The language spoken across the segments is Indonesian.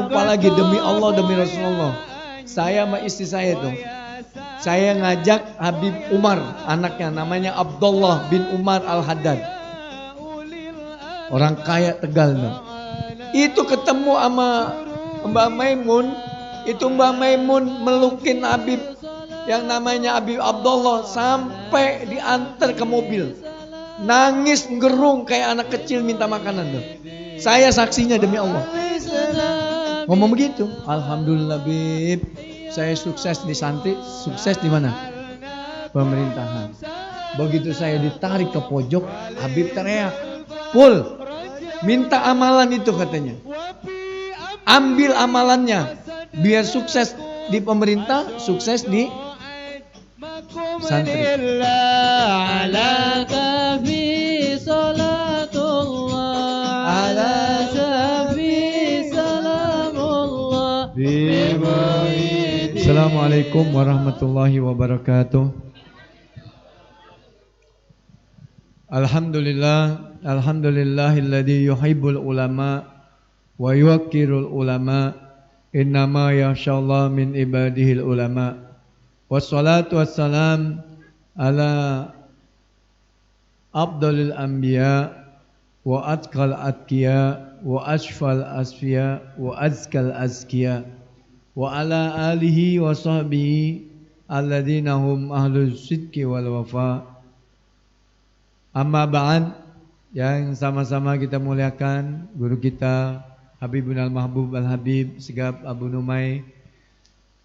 apalagi demi Allah, demi Rasulullah. Saya sama istri saya tuh, saya ngajak Habib Umar, anaknya namanya Abdullah bin Umar Al-Haddad. Orang kaya Tegal tuh. Itu ketemu sama Mbak Maimun, itu Mbak Maimun melukin Habib yang namanya Habib Abdullah sampai diantar ke mobil. Nangis gerung kayak anak kecil minta makanan tuh. Saya saksinya demi Allah. Ngomong begitu, alhamdulillah Bib, saya sukses di santri, sukses di mana? Pemerintahan. Begitu saya ditarik ke pojok, Habib teriak, "Pul, minta amalan itu," katanya. Ambil amalannya, biar sukses di pemerintah, sukses di santri. Assalamualaikum warahmatullahi wabarakatuh. Alhamdulillahilladzi yuhibbul ulama wa yuwaqqirul ulama, innama yakhshallahu min ibadihil ulama. Wassalatu wassalam ala afdalil anbiya wa atqal atqiya wa asfal asfiya wa azkal azkiya wa ala alihi wa sahbihi alladzina hum ahlus sidqi wal wafa. Amma ba'd, yang sama-sama kita muliakan guru kita Habibun Al-Mahbub Al-Habib Sigap Abu Numay,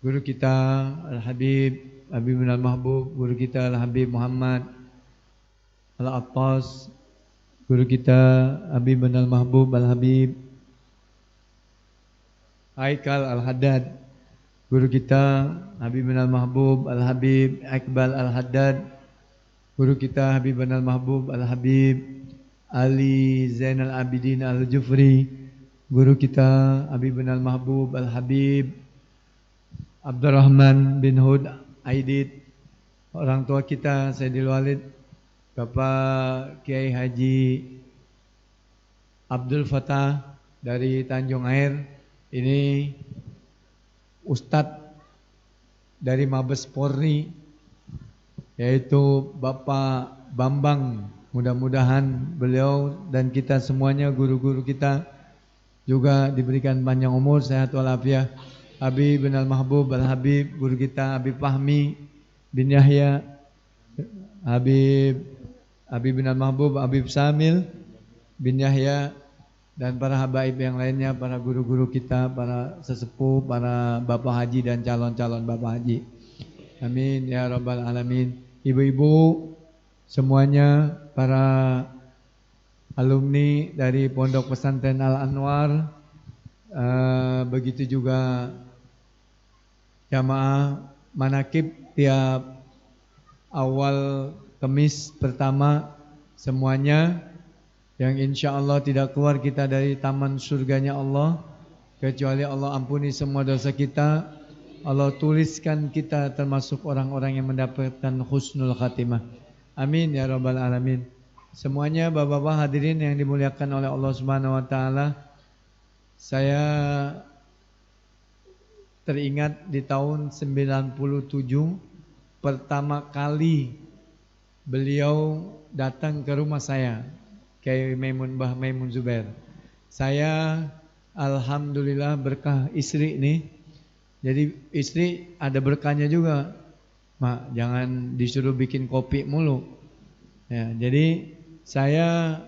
guru kita Al-Habib Habibun Al-Mahbub, guru kita Al-Habib Muhammad Al-Attas, guru kita Habibun Al-Mahbub Al-Habib Haikal Al-Haddad, guru kita Habibun Al-Mahbub Al-Habib Iqbal Al-Haddad, guru kita Habibun Al-Mahbub Al-Habib Ali Zainal Abidin Al-Jufri, guru kita Habibun Al-Mahbub Al-Habib Abdurrahman bin Hud Aidit, orang tua kita Sayyidil Walid Bapak Kiai Haji Abdul Fatah dari Tanjung Air, ini Ustadz dari Mabes Polri, yaitu Bapak Bambang. Mudah-mudahan beliau dan kita semuanya, guru-guru kita juga diberikan panjang umur, sehat walafiat. Habib bin Al-Mahbub Al-Habib, guru kita Habib Fahmi bin Yahya, Habib bin Al-Mahbub Habib Samil bin Yahya, dan para habaib yang lainnya, para guru-guru kita, para sesepuh, para bapak haji dan calon-calon bapak haji. Amin ya rabbal alamin. Ibu-ibu semuanya, para alumni dari Pondok Pesantren Al-Anwar, begitu juga jamaah manakib tiap awal Kamis pertama, semuanya yang insya Allah tidak keluar kita dari taman surganya Allah, kecuali Allah ampuni semua dosa kita, Allah tuliskan kita termasuk orang-orang yang mendapatkan husnul khatimah. Amin ya rabbal alamin. Semuanya bapak-bapak hadirin yang dimuliakan oleh Allah Subhanahu wa taala. Saya teringat di tahun 97 pertama kali beliau datang ke rumah saya, Kiai Maimun Mbah Maimun Zubair. Saya alhamdulillah berkah istri nih. Jadi istri ada berkahnya juga. Mak, jangan disuruh bikin kopi mulu. Ya, jadi saya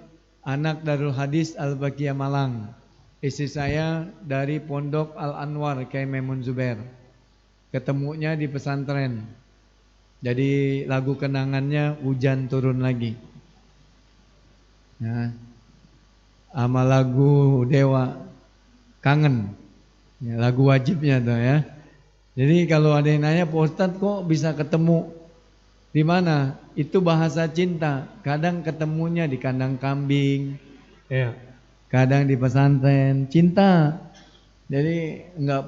anak Darul Hadis Al-Baqiyah Malang. Istri saya dari Pondok Al-Anwar Kiai Maimun Zubair. Ketemunya di pesantren. Jadi lagu kenangannya Hujan Turun Lagi. Ya. Sama lagu Dewa Kangen. Ya, lagu wajibnya tuh ya. Jadi kalau ada yang nanya, Pak Ustadz kok bisa ketemu di mana? Itu bahasa cinta. Kadang ketemunya di kandang kambing, ya. Kadang di pesantren, cinta. Jadi enggak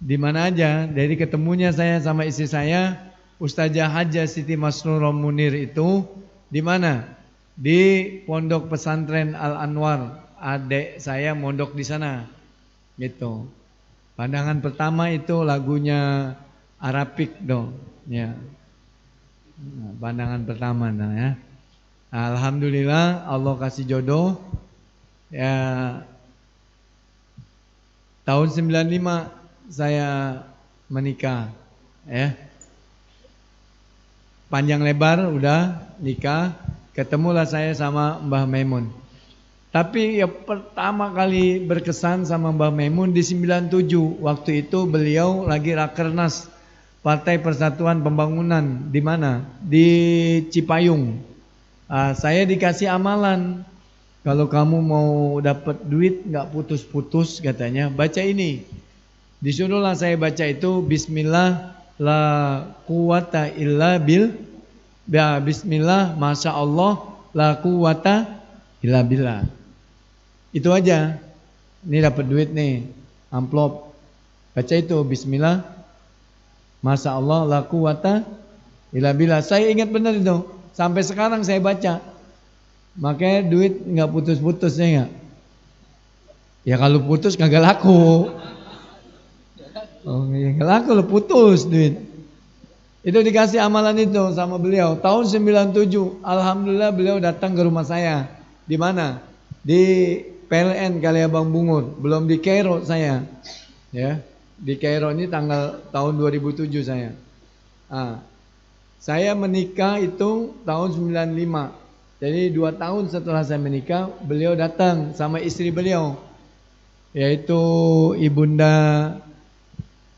di mana aja. Jadi ketemunya saya sama istri saya, Ustazah Hajah Siti Masrurah Munir itu di mana? Di Pondok Pesantren Al-Anwar. Adik saya mondok di sana. Gitu. Pandangan pertama itu lagunya Arapik dong, ya. Nah, pandangan pertama nah ya. Alhamdulillah Allah kasih jodoh. Ya, tahun 95 saya menikah, ya. Panjang lebar udah nikah, ketemulah saya sama Mbah Maimun. Tapi yang pertama kali berkesan sama Mbah Maimun di 97, waktu itu beliau lagi rakernas Partai Persatuan Pembangunan di mana? Di Cipayung. Saya dikasih amalan, kalau kamu mau dapat duit nggak putus-putus katanya, baca ini. Disuruhlah saya baca itu Bismillah la quwata illa Bismillah masya Allah la quwata illa billah. Itu aja. Ini dapat duit nih, amplop. Baca itu Bismillah masya Allah la quwata illa billah. Saya ingat benar itu. Sampai sekarang saya baca. Makanya duit nggak putus-putus ya nggak. Ya kalau putus kagak laku. Oh iya, nggak laku lo putus duit. Itu dikasih amalan itu sama beliau tahun 97. Alhamdulillah beliau datang ke rumah saya. Di mana? Di PLN Kaliabang Bungur. Belum di Kairo saya. Ya, di Kairo ini tahun 2007 saya. Saya menikah itu tahun 95. Jadi 2 tahun setelah saya menikah, beliau datang sama istri beliau, yaitu Ibunda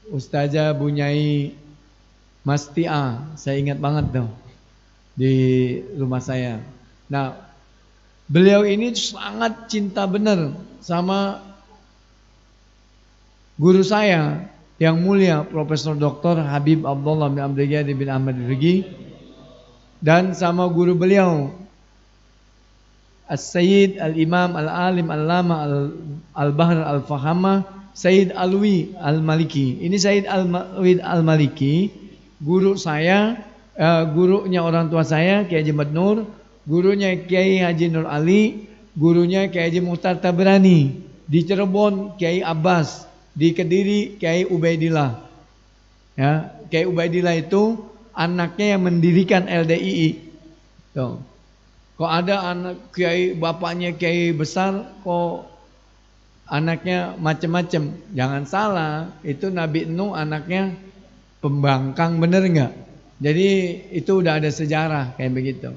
Ustazah Bunyai Mastia, saya ingat banget tuh di rumah saya. Nah, beliau ini sangat cinta benar sama guru saya yang mulia Profesor Dr. Habib Abdullah bin Abdul Ghani bin Ahmad Rigi, dan sama guru beliau As-Sayyid Al-Imam Al-Alim Al-Lama Al-Bahr Al-Fahama Sayyid Alwi Al-Maliki. Ini Sayyid Alwi Al-Maliki, guru saya, gurunya orang tua saya Kiai Haji Mat Nur, gurunya Kiai Haji Nur Ali, gurunya Kiai Haji Muhtar Tabrani, di Cirebon Kiai Abbas, di Kediri Kiai Ubaidillah. Ya, Kiai Ubaidillah itu anaknya yang mendirikan LDII. Tuh. Kok ada anak kiai, bapaknya kiai besar, kok anaknya macam-macam? Jangan salah, itu Nabi Nuh anaknya pembangkang, bener nggak? Jadi itu udah ada sejarah kayak begitu.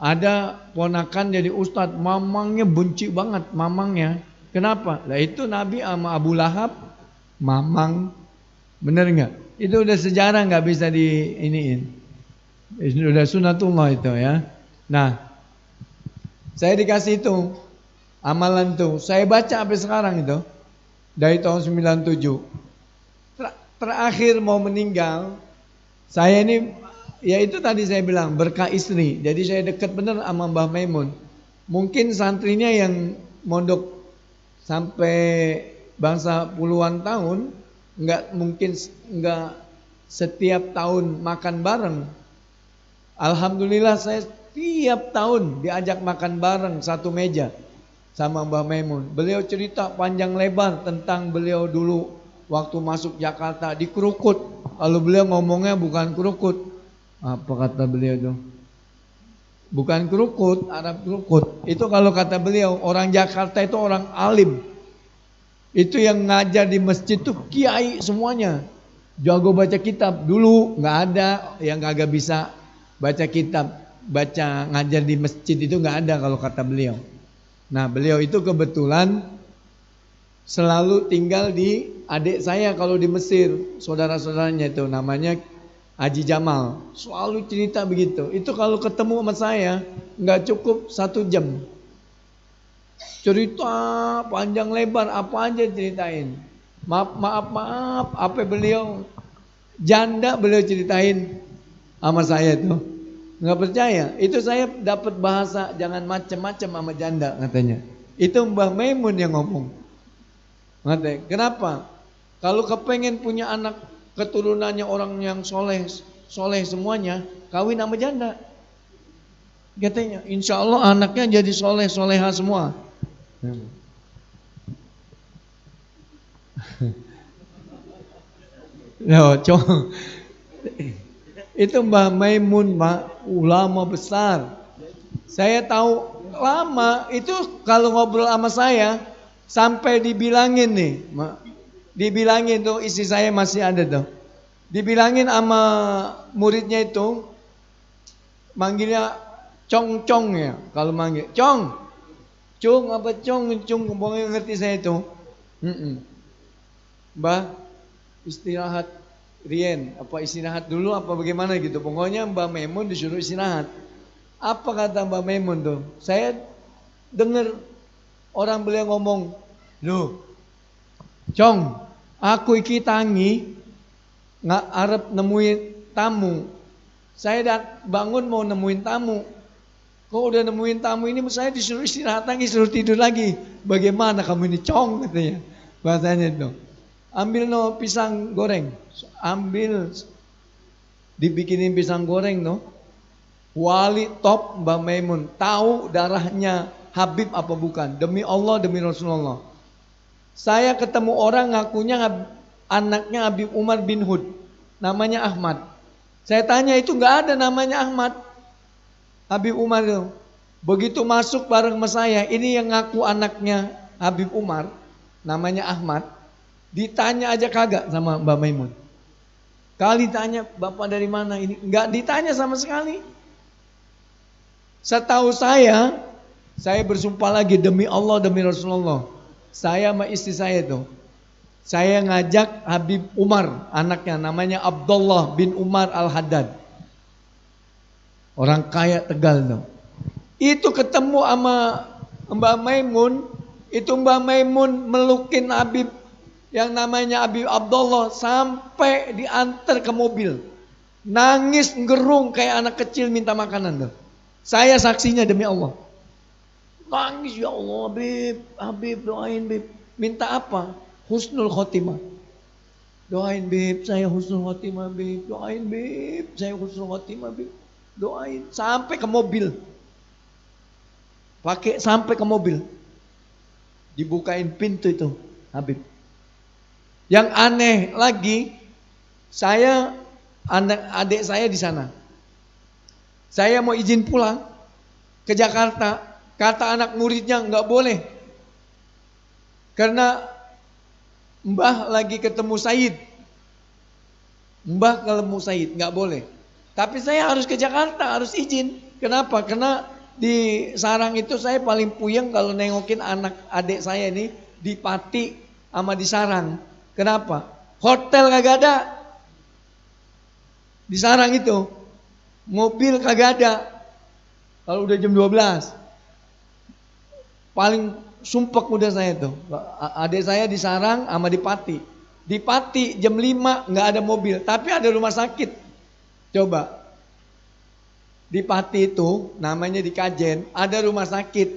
Ada ponakan jadi ustadz, mamangnya benci banget mamangnya. Kenapa? Lah itu Nabi sama Abu Lahab, mamang, bener nggak? Itu udah sejarah, nggak bisa diiniin. Udah sunatullah itu ya. Nah, saya dikasih itu amalan tuh, saya baca sampai sekarang itu dari tahun 97. Terakhir mau meninggal, saya ini ya itu tadi saya bilang berkah istri. Jadi saya dekat benar sama Mbah Maimun. Mungkin santrinya yang mondok sampai bangsa puluhan tahun, nggak setiap tahun makan bareng. Alhamdulillah saya tiap tahun diajak makan bareng satu meja sama Mbah Maimun. Beliau cerita panjang lebar tentang beliau dulu waktu masuk Jakarta di Krukut. Kalau beliau ngomongnya bukan Krukut. Apa kata beliau tuh? Bukan Krukut, Arab Krukut. Itu kalau kata beliau, orang Jakarta itu orang alim. Itu yang ngajar di masjid tuh kiai semuanya. Jago baca kitab. Dulu nggak ada yang kagak bisa baca kitab. Baca ngajar di masjid itu nggak ada kalau kata beliau. Nah, beliau itu kebetulan selalu tinggal di adik saya kalau di Mesir, saudara-saudaranya itu namanya Haji Jamal. Selalu cerita begitu. Itu kalau ketemu sama saya nggak cukup 1 jam. Cerita panjang lebar, apa aja ceritain. Maaf, apa beliau janda beliau ceritain sama saya tuh. Nggak percaya, itu saya dapat bahasa jangan macem-macem sama janda katanya. Itu Mbah Maimun yang ngomong. Katanya, kenapa? Kalau kepengen punya anak keturunannya orang yang soleh semuanya, kawin sama janda. Katanya, insya Allah anaknya jadi soleha semua. Loh, Cong. Itu Mbah Maimun, Pak, ulama besar. Saya tahu lama, itu kalau ngobrol sama saya, sampai dibilangin nih, dibilangin tuh istri saya masih ada tuh. Dibilangin sama muridnya itu, manggilnya Cong-Cong ya, kalau manggil. Cong, Cung apa Cong, pokoknya ngerti saya itu. Mbah, istirahat Rien, apa istirahat dulu apa bagaimana gitu. Pokoknya Mbah Maimun disuruh istirahat. Apa kata Mbah Maimun tuh? Saya dengar orang beliau ngomong, loh, Cong, aku iki tangi nggak arep nemuin tamu. Saya bangun mau nemuin tamu. Kok udah nemuin tamu ini saya disuruh istirahat lagi, suruh tidur lagi. Bagaimana kamu ini, Cong, katanya. Bahasanya itu. Ambil no pisang goreng. Ambil, dibikinin pisang goreng no. Wali top Mbah Maimun. Tahu darahnya Habib apa bukan. Demi Allah, demi Rasulullah. Saya ketemu orang ngakunya anaknya Habib Umar bin Hud. Namanya Ahmad. Saya tanya itu gak ada namanya Ahmad. Habib Umar itu. Begitu masuk bareng sama saya. Ini yang ngaku anaknya Habib Umar. Namanya Ahmad. Ditanya aja kagak sama Mbah Maimun. Kali tanya, Bapak dari mana ini? Enggak ditanya sama sekali. Setahu saya bersumpah lagi demi Allah, demi Rasulullah. Saya sama istri saya tuh. Saya ngajak Habib Umar, anaknya namanya Abdullah bin Umar Al-Haddad. Orang kaya Tegal tuh. Itu ketemu sama Mbah Maimun. Itu Mbah Maimun melukin Habib yang namanya Habib Abdullah sampai diantar ke mobil. Nangis ngerung kayak anak kecil minta makanan tuh. Saya saksinya demi Allah. Nangis, ya Allah, Habib doain Habib. Minta apa? Husnul khotimah. Doain Habib, saya husnul khotimah Habib. Doain Habib, saya husnul khotimah Habib. Doain sampai ke mobil. Pakai sampai ke mobil. Dibukain pintu itu Habib. Yang aneh lagi, adik saya di sana. Saya mau izin pulang ke Jakarta, kata anak muridnya nggak boleh. Karena Mbah lagi ketemu Said. Mbah ketemu Said, nggak boleh. Tapi saya harus ke Jakarta, harus izin. Kenapa? Karena di sarang itu saya paling puyeng kalau nengokin adik saya ini di Pati sama di sarang. Kenapa? Hotel kagak ada. Di sarang itu. Mobil kagak ada. Kalau udah jam 12. Paling sumpek udah saya tuh. Adik saya di sarang sama di Pati. Di Pati jam 5 nggak ada mobil, tapi ada rumah sakit. Coba. Di Pati itu namanya di Kajen, ada rumah sakit.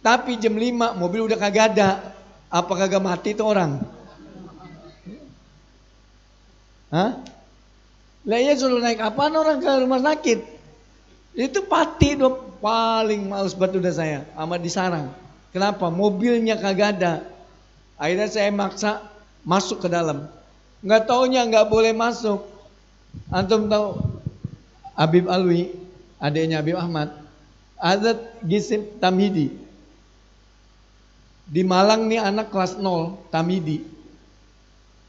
Tapi jam 5 mobil udah kagak ada. Apa kagak mati itu orang? Hah? Lah ya suruh naik apaan orang ke rumah sakit? Itu Pati tuh paling males banget udah saya sama di sarang. Kenapa? Mobilnya kagak ada. Akhirnya saya maksa masuk ke dalam. Nggak taunya nggak boleh masuk. Antum tahu Habib Alwi, adiknya Habib Ahmad, Hazrat Gisim Tamhidi. Di Malang nih anak kelas 0 Tamhidi.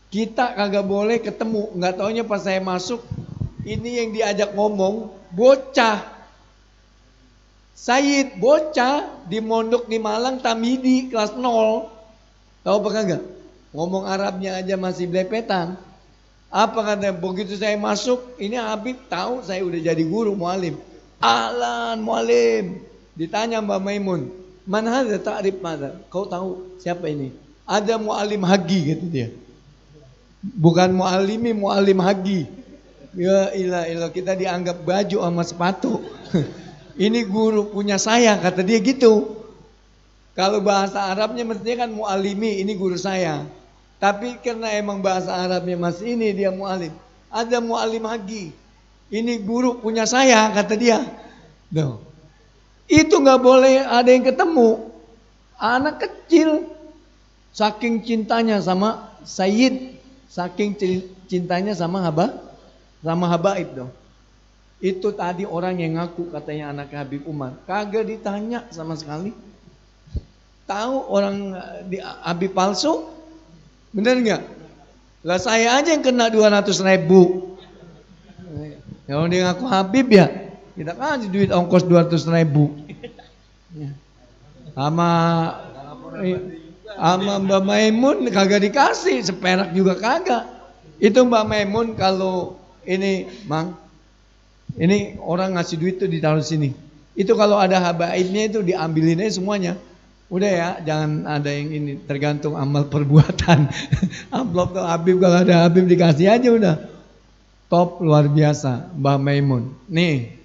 Kita kagak boleh ketemu. Nggak taunya pas saya masuk, ini yang diajak ngomong bocah. Said bocah di mondok di Malang Tamhidi kelas 0. Tahu apa kagak? Ngomong Arabnya aja masih belepetan. Apa katanya? Begitu saya masuk, ini Habib tahu saya udah jadi guru mualim. Ahlan mualim. Ditanya Mbak Maimun, "Man hadza ta'rif madza?" Kau tahu siapa ini? Ada mualim Hagi gitu dia. Bukan mualimi, mualim Hagi. Ya ilah, kita dianggap baju sama sepatu. Ini guru punya saya, kata dia gitu. Kalau bahasa Arabnya mestinya kan mualimi, ini guru saya. Tapi karena emang bahasa Arabnya masih ini, dia mualim. Ada mualim Hagi. Ini guru punya saya, kata dia. Tuh. Itu gak boleh ada yang ketemu. Anak kecil. Saking cintanya sama Sayyid, saking cintanya sama Habaib dong. Itu tadi orang yang ngaku katanya anak Habib Umar, kagak ditanya sama sekali. Tahu orang Habib palsu? Bener nggak? Lah saya aja yang kena 200.000. Kalau dia ngaku Habib ya, kita kasih duit ongkos 200.000. Sama Mbak Maimun kagak dikasih, seperak juga kagak. Itu Mbak Maimun kalau ini Mang, ini orang ngasih duit tuh ditaruh sini. Itu kalau ada habaibnya itu diambilin aja semuanya. Udah ya, jangan ada yang ini, tergantung amal perbuatan. Amplop tuh Habib, kalau ada Habib dikasih aja udah. Top, luar biasa Mbak Maimun. Nih,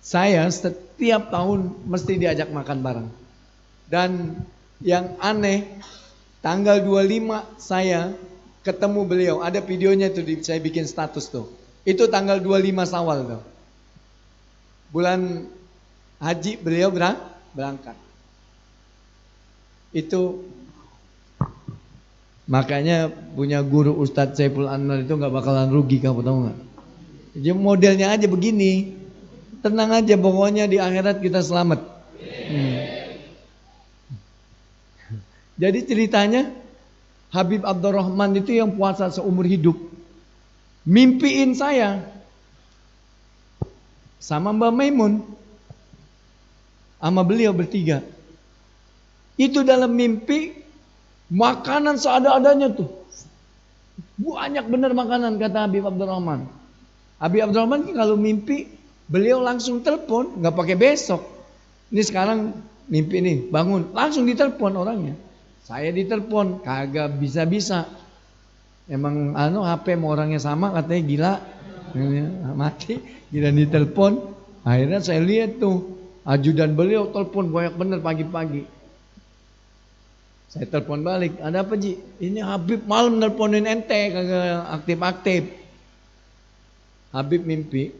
saya setiap tahun mesti diajak makan bareng. Dan yang aneh, tanggal 25 saya ketemu beliau. Ada videonya tuh, saya bikin status tuh. Itu tanggal 25 Syawal tuh. Bulan haji beliau berangkat. Itu makanya punya guru Ustadz Saiful Anwar itu gak bakalan rugi, kamu tahu gak? Jadi modelnya aja begini. Tenang aja, pokoknya di akhirat kita selamat. Jadi ceritanya Habib Abdurrahman itu yang puasa seumur hidup. Mimpiin saya sama Mbak Maimun, sama beliau bertiga. Itu dalam mimpi makanan seada-adanya tuh. Banyak bener makanan kata Habib Abdurrahman. Habib Abdurrahman kalau mimpi beliau langsung telepon, nggak pakai besok. Ini sekarang mimpi nih, bangun langsung ditelepon orangnya. Saya ditelepon, kagak bisa-bisa. Emang HP mau orangnya sama, katanya gila. Mati, gila ditelepon. Akhirnya saya lihat tuh, ajudan beliau telepon banyak bener pagi-pagi. Saya telepon balik, ada apa Ji? Ini Habib malam nelponin ente, kagak aktif-aktif. Habib mimpi.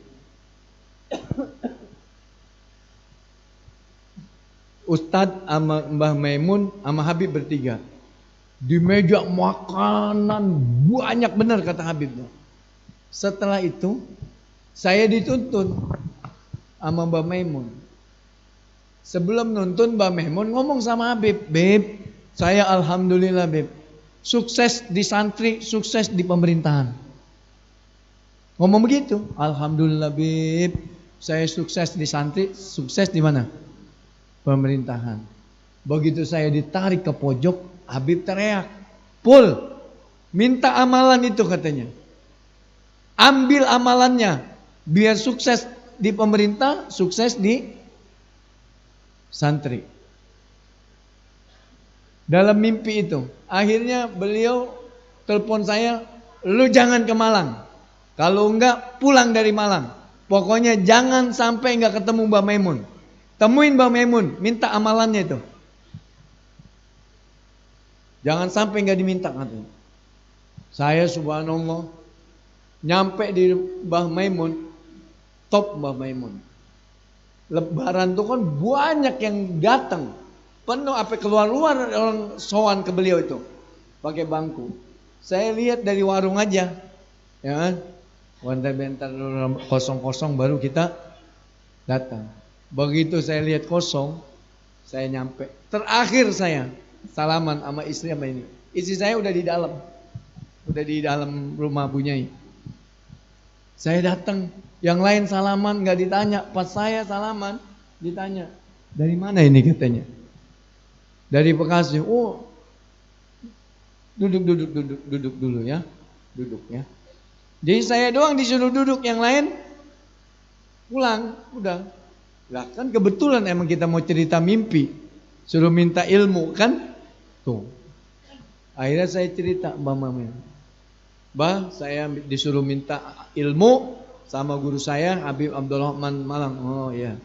Ustadz sama Mbah Maimun sama Habib bertiga. Di meja makanan banyak benar kata Habib. Setelah itu saya dituntun sama Mbah Maimun. Sebelum nuntun Mbah Maimun ngomong sama Habib, Beb, saya alhamdulillah Beb, sukses di santri, sukses di pemerintahan. Ngomong begitu, alhamdulillah Beb, saya sukses di santri, sukses di mana? Pemerintahan. Begitu saya ditarik ke pojok, Habib teriak, Pul, minta amalan itu katanya. Ambil amalannya, biar sukses di pemerintah, sukses di santri. Dalam mimpi itu, akhirnya beliau telepon saya, lu jangan ke Malang. Kalau enggak, pulang dari Malang. Pokoknya jangan sampai enggak ketemu Mbak Maimun. Temuin Mbak Maimun, minta amalannya itu. Jangan sampai enggak diminta katanya. Saya subhanallah nyampe di Mbah Maimun, top Mbah Maimun. Lebaran tuh kan banyak yang datang. Penuh sampai keluar-luar orang sowan ke beliau itu. Pakai bangku. Saya lihat dari warung aja. Ya kan? Bentar-bentar kosong-kosong baru kita datang. Begitu saya lihat kosong, saya nyampe. Terakhir saya salaman sama istri sama ini. Istri saya udah di dalam. Udah di dalam rumah Bu Nyai. Saya datang, yang lain salaman nggak ditanya. Pas saya salaman ditanya, dari mana ini katanya? Dari Bekasi. Oh, duduk dulu ya, duduk ya. Jadi saya doang disuruh duduk, yang lain pulang, udah. Lah kan kebetulan emang kita mau cerita mimpi, suruh minta ilmu kan, tuh. Akhirnya saya cerita Mbah, saya disuruh minta ilmu sama guru saya Habib Abdurrahman Malang. Oh iya.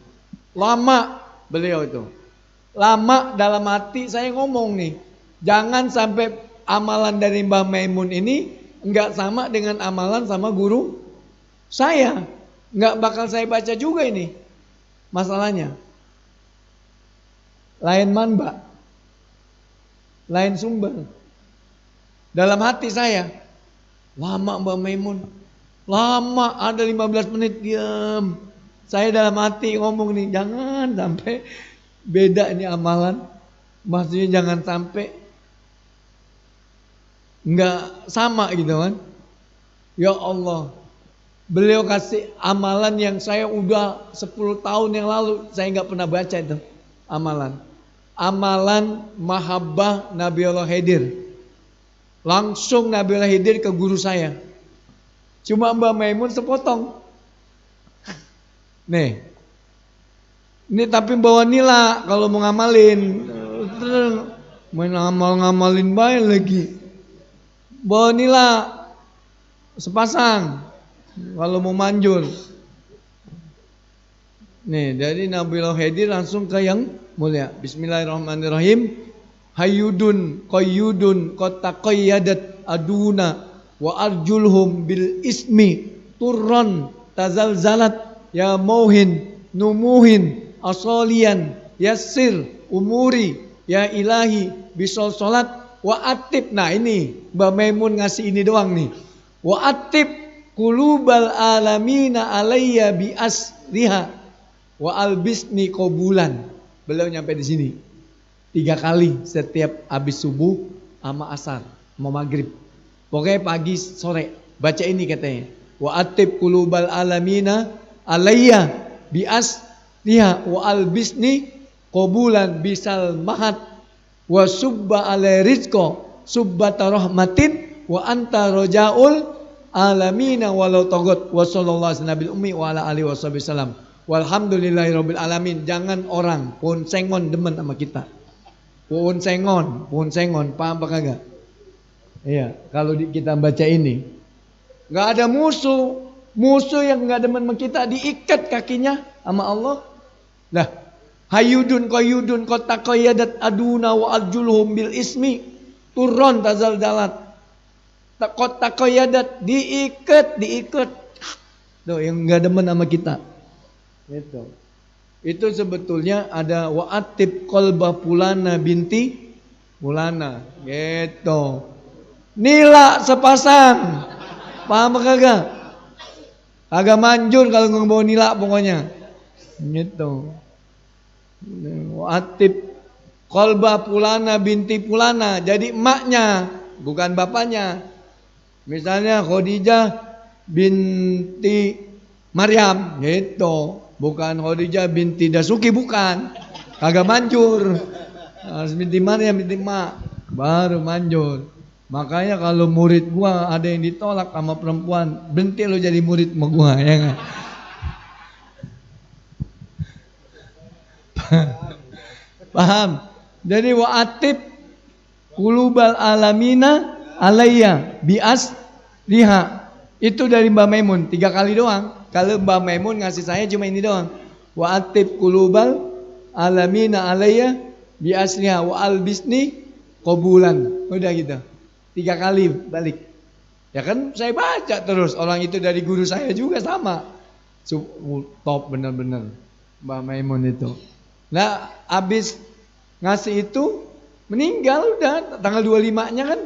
Lama beliau itu. Lama dalam hati saya ngomong nih, jangan sampai amalan dari Mbah Maimun ini enggak sama dengan amalan sama guru saya. Enggak bakal saya baca juga ini. Masalahnya. Lain man Mbak. lain sumber. Dalam hati saya, lama Mbak Maimun, lama ada 15 menit diam. Saya dalam hati ngomong nih, jangan sampai beda ini amalan. Maksudnya jangan sampai nggak sama gitu kan. Ya Allah, beliau kasih amalan yang saya udah 10 tahun yang lalu saya nggak pernah baca itu amalan. Amalan mahabbah Nabiullah Khidir. Langsung Nabiullah Khidir ke guru saya. Cuma Mbak Maimun sepotong. Nih. Ini tapi bawa nila kalau mau ngamalin. Main ngamalin baik lagi. Bawa nila sepasang kalau mau manjur. Nih, dari Nabiullah Khidir langsung ke yang mulia. Bismillahirrahmanirrahim. Hayyudun qayyudun qataqayyadat aduna wa arjulhum bil ismi turran tazalzalat ya mauhin numuhin asalian yassir umuri ya ilahi bisol salat wa atib. Nah ini Mbak Maimun ngasih ini doang nih. Wa atib qulubal alamina alayya bi asriha wa albisni qabulan. Beliau nyampe di sini 3 kali setiap habis subuh sama asar, sama maghrib. Pokoknya pagi sore baca ini katanya. Wa atib qulubal alamina alayya bi asriha wa albisni qabulan bisal mahat wa subba alai rizqo subbata rahmatin wa anta rojaul alamina walau togot wa sallallahu alaihi ummi wa ala alihi wasallam walhamdulillahirabbil alamin. Jangan orang pun sengon demen sama kita. Pun sengon, paham apa kagak? Iya, kalau kita baca ini nggak ada musuh yang nggak demen sama kita diikat kakinya sama Allah. Lah, hayyudun qayyudun qataqayyadat aduna wa arjuluhum bil ismi turron tazalzalat. Qataqayyadat diikat. Tuh yang nggak demen sama kita. Gitu. Itu sebetulnya ada wa'atib qalba fulana binti fulana. Gitu. Nila sepasang. Paham kagak? Agak manjur kalau ngebawa nila pokoknya. Gitu. Wa'atib qalba fulana binti fulana. Jadi emaknya, bukan bapaknya. Misalnya Khadijah binti Maryam, gitu. Bukan Khadijah binti Dasuki, bukan. Kagak manjur. Harus binti Maryam, binti mak. Baru manjur. Makanya kalau murid gua ada yang ditolak sama perempuan, berhenti lo jadi murid sama gua, ya kan? Paham? Jadi wa'atib qulubal alamina alayya bias liha. Itu dari Mbak Maimun 3 kali doang. Kalau Mbak Maimun ngasih saya cuma ini doang. Wa atib qulubal alamina alayya bi asliha wa albisni qabulan. Udah gitu. 3 kali balik. Ya kan saya baca terus. Orang itu dari guru saya juga sama. Top bener-bener Mbak Maimun itu. Nah, habis ngasih itu meninggal udah tanggal 25-nya kan.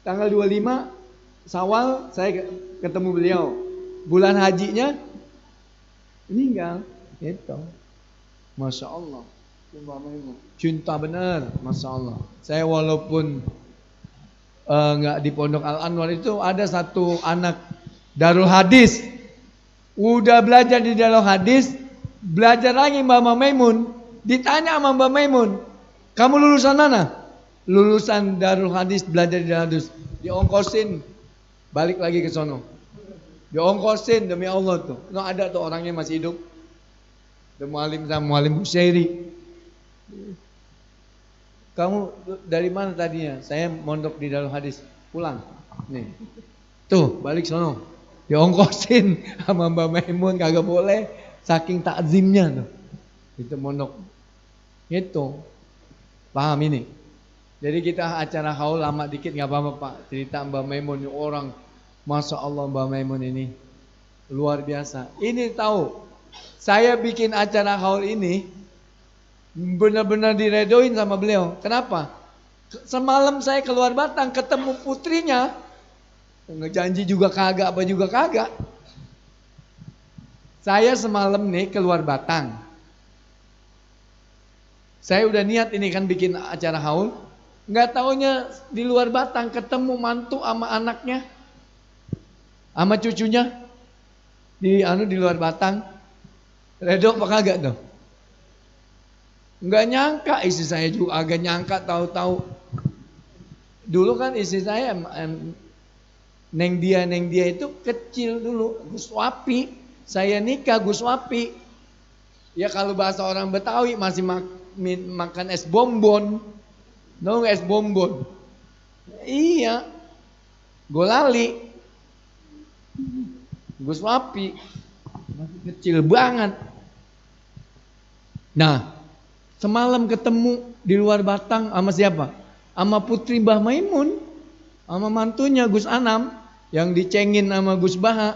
Tanggal 25 Syawal saya ketemu beliau. Bulan hajinya meninggal. Itu. Masya Allah. Cinta benar. Masya Allah. Saya walaupun nggak di Pondok Al Anwar itu ada satu anak Darul Hadis. Udah belajar di Darul Hadis. Belajar lagi Mbak Maimun. Ditanya sama Mbak Maimun. Kamu lulusan mana? Lulusan Darul Hadis, belajar di Darul Hadis. Diongkosin. Balik lagi ke sono. Diongkosin demi Allah tuh. No, ada tuh orangnya masih hidup. Mualim sama Mualim Busairi. Kamu dari mana tadinya? Saya mondok di Darul Hadis. Pulang. Nih. Tuh, balik sono. Diongkosin sama Mbak Maimun, kagak boleh. Saking takzimnya tuh. Itu mondok. Itu. Paham ini? Jadi kita acara haul lama dikit nggak apa-apa Pak. Cerita Mbak Maimun orang, Masya Allah Mbak Maimun ini luar biasa. Ini tahu, saya bikin acara haul ini benar-benar diredoin sama beliau. Kenapa? Semalam saya keluar Batang ketemu putrinya. Ngejanji juga kagak, apa juga kagak. Saya semalam nih keluar Batang. Saya udah niat ini kan bikin acara haul. Nggak taunya di luar Batang ketemu mantu sama anaknya. Sama cucunya. Di luar Batang. Redo apa kagak tuh? Nggak nyangka, istri saya juga agak nyangka, tahu-tahu. Dulu kan istri saya neng dia itu kecil dulu, Gus Wapi. Saya nikah Gus Wapi. Ya kalau bahasa orang Betawi masih makan es bonbon. Tahu nggak es bonbon? Iya. Golali. Gus Wapi. Masih kecil banget. Nah, semalam ketemu di luar Batang sama siapa? Sama putri Mbah Maimun. Sama mantunya Gus Anam. Yang dicengin sama Gus Baha.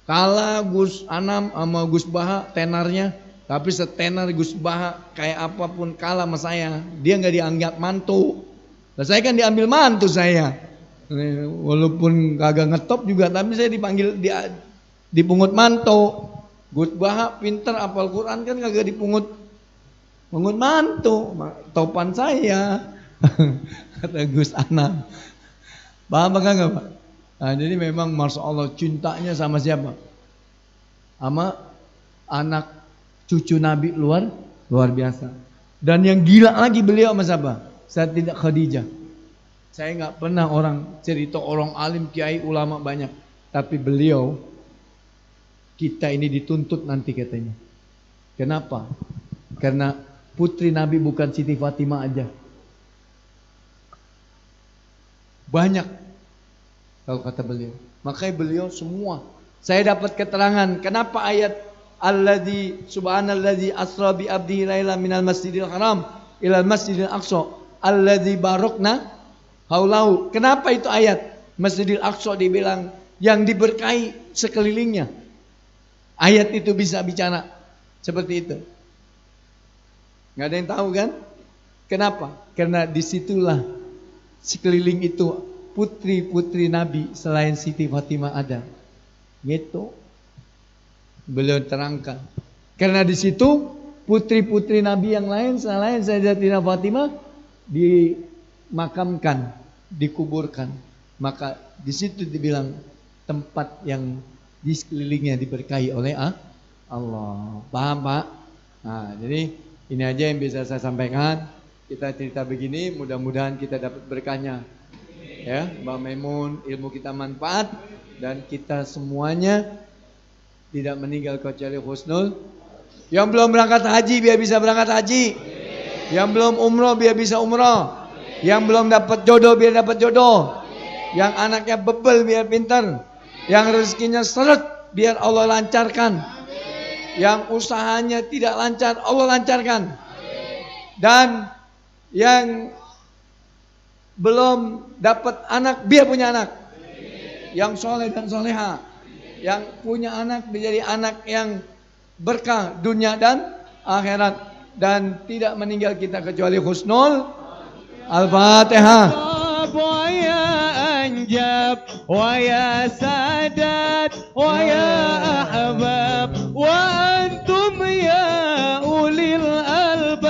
Kalah Gus Anam sama Gus Baha tenarnya. Tapi setenar Gus Baha kayak apapun kalah sama saya. Dia gak dianggap mantu. Nah, saya kan diambil mantu saya. Walaupun kagak ngetop juga. Tapi saya dipanggil dipungut mantu. Gus Baha pinter hafal Quran kan kagak dipungut mantu. Topan saya. Kata Gus Anam. Paham apa kagak Pak? Nah, jadi memang Masya Allah cintanya sama siapa? Sama anak cucu Nabi luar biasa. Dan yang gila lagi beliau sama siapa? Sayyidah Khadijah. Saya nggak pernah cerita orang alim, kiai, ulama banyak. Tapi beliau, kita ini dituntut nanti katanya. Kenapa? Karena putri Nabi bukan Siti Fatimah aja. Banyak kalau kata beliau. Makanya beliau semua. Saya dapat keterangan kenapa ayat alladzi subhanalladzi asra bi abdihi lailan minal masjidil haram ilal masjidil aqsa alladzi barakna haulahu. Kenapa itu ayat Masjidil Aqsa dibilang yang diberkahi sekelilingnya? Ayat itu bisa bicara seperti itu. Nggak ada yang tahu kan? Kenapa? Karena disitulah sekeliling itu putri-putri Nabi selain Siti Fatimah ada. Gitu. Beliau terangkan. Karena di situ putri-putri Nabi yang lain selain Sayyidatina Fatimah dimakamkan, dikuburkan. Maka di situ dibilang tempat yang di sekelilingnya diberkahi oleh Allah. Paham Pak? Nah, jadi ini aja yang bisa saya sampaikan. Kita cerita begini, mudah-mudahan kita dapat berkahnya. Ya, Mbak Maimun, ilmu kita manfaat dan kita semuanya tidak meninggal kecuali husnul. Yang belum berangkat haji biar bisa berangkat haji. Yang belum umroh biar bisa umroh. Yang belum dapat jodoh biar dapat jodoh. Yang anaknya bebel biar pintar. Yang rezekinya seret biar Allah lancarkan. Yang usahanya tidak lancar Allah lancarkan. Dan yang belum dapat anak biar punya anak. Yang soleh dan soleha. Yang punya anak menjadi anak yang berkah dunia dan akhirat. Dan tidak meninggal kita kecuali husnul. Al-Fatihah. ويا أنجب ويا سادات ويا أحباب